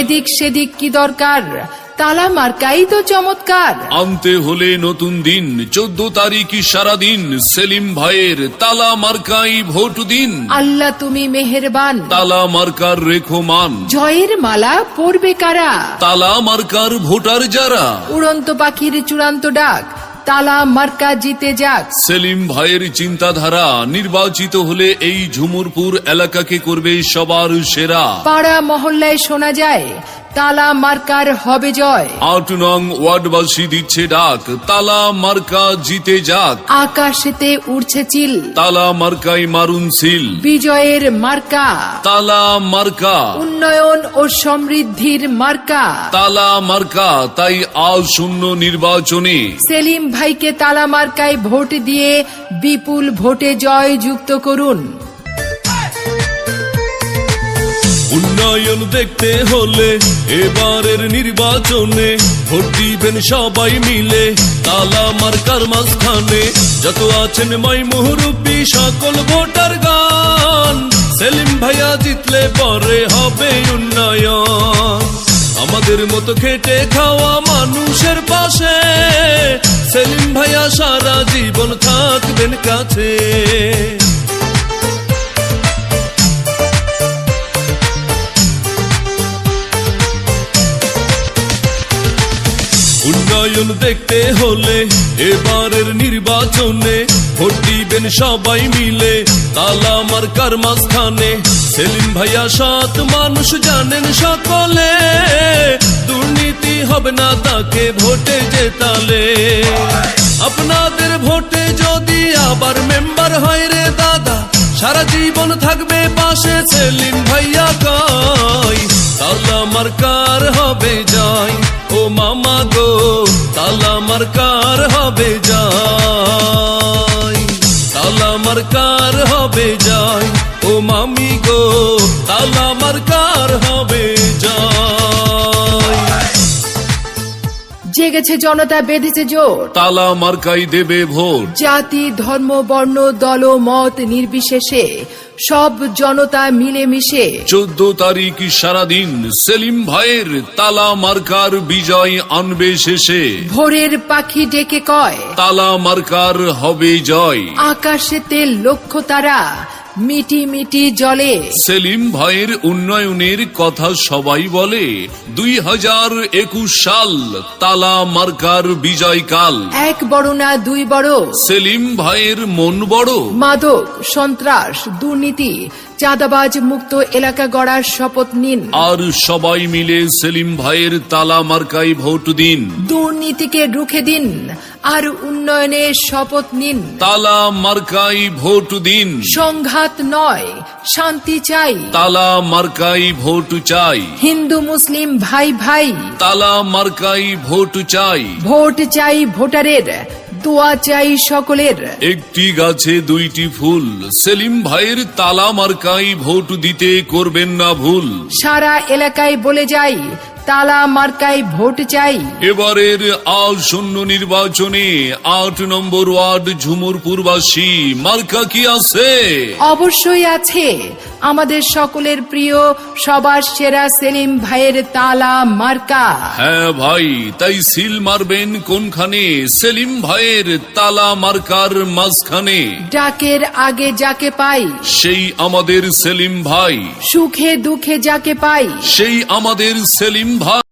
এদিক সেদিক কি দরকার, তালা মার্কাই তো চমৎকার। আনতে হলে নতুন দিন, 14 তারিখ সারাদিন সেলিম ভাইয়ের তালা মার্কাই ভোট দিন। আল্লাহ তুমি মেহেরবান, তালা মার্কার রেখো মান, জয়ের মালা পরবে কারা? তালা মার্কার ভোটার যারা। উড়ন্ত পাখির চূড়ান্ত ডাক, তালা মার্কা জিতে যাক। সেলিম ভাইয়ের চিন্তাধারা, নির্বাচিত হলে এই ঝুমুরপুর এলাকাকে করবে সবার সেরা। পাড়া মহল্লায় শোনা যায়, তালা মার্কার হবে জয়। 8 নং ওয়ার্ডবাসী দিচ্ছে ডাক, তালা মার্কা জিতে যাক। আকাশেতে উড়ছে চিল, তালা মার্কাই মারুন সিল, বিজয়ের মার্কা। তালা মার্কা, উন্নয়ন ও সমৃদ্ধির মার্কা। তালা মার্কা, তাই আসন্ন নির্বাচনে সেলিম ভাইকে তালা মার্কায় ভোট দিয়ে বিপুল ভোটে জয় যুক্ত করুন। উন্নয়ন দেখতে হলে এবারের নির্বাচনে ভোট দিবেন সবাই মিলে তালা মার্কার মাঝখানে। যত আছেন মাই মুহুরুব্বি সকল ভোটার গান, সেলিম ভাইয়া জিতলে পরে হবে উন্নয়ন। আমাদের মতো খেটে খাওয়া মানুষের পাশে সেলিম ভাইয়া সারা জীবন থাকবেন কাছে। উন্নয়ন দেখতে হলে এবারের নির্বাচনে ভোট দিবেন সবাই মিলে তালা মার্কার মাঝখানে। সেলিম ভাইয়া সৎ মানুষ জানেন সকলে, দুর্নীতি হবে না তাকে ভোটে জেতালে। আপনাদের ভোটে যদি আবার মেম্বার হয় রে দাদা, সারা জীবন থাকবে পাশে সেলিম ভাইয়া কয়। তালা মার্কার হবে জয়, ও মামা গো তালা মার্কার হবে জয়। তালা মার্কার হবে জয়, ও মামি গো তালা মার্কার হবে জয়। জেগেছে জনতা, বেঁধেছে জোর, তালা মার্কাই দেবে ভোট। জাতি ধর্ম বর্ণ দল মত নির্বিশেষে সব জনতা মিলেমিশে 14 তারিখ সারাদিন সেলিম ভাইয়ের তালা মার্কার বিজয় আনবে শেষে। ভোরের পাখি ডেকে কয়, তালা মার্কার হবে জয়। আকাশেতে লক্ষ্য তারা মিটি মিটি জলে। সেলিম ভাইয়ের উন্নয়নের কথা সবাই বলে, 2021 সাল তালা মার্কার বিজয়কাল। এক বড় না দুই বড়, সেলিম ভাইয়ের মন বড়। মাদক সন্ত্রাস দুর্নীতি চাঁদাবাজ মুক্ত এলাকা গড়ার শপথ নিন। আর সবাই মিলে সেলিম ভাইয়ের তালা মার্কাই ভোট দিন। দুর্নীতিকে রুখে দিন আর উন্নয়নের শপথ নিন। তালা মার্কাই ভোট দিন। সংঘাত নয়, শান্তি চাই। তালা মার্কাই ভোট চাই। হিন্দু মুসলিম ভাই ভাই, তালা মার্কাই ভোট চাই। ভোট চাই ভোটারের, দোয়া চাই সকলের। একটি গাছে 2টি ফুল, সেলিম ভাইয়ের তালা মার্কাই ভোট দিতে করবেন না ভুল। সারা এলাকায় বলে যাই, তালা মার্কায় ভোট চাই। এবারের আসন্ন নির্বাচনে 8 নম্বর ওয়ার্ড ঝুমুরপুরবাসী মার্কা কি আছে? অবশ্যই আছে আমাদের সকলের প্রিয় সবার সেরা সেলিম ভাইয়ের তালা মার্কা। হ্যাঁ ভাই, তাই সিল মারবেন কোনখানে? সেলিম ভাইয়ের তালা মার্কার মাঝখানে। ডাকের আগে যাকে পাই, সেই আমাদের সেলিম ভাই। সুখে দুঃখে যাকে পাই, সেই আমাদের সেলিম ভাই।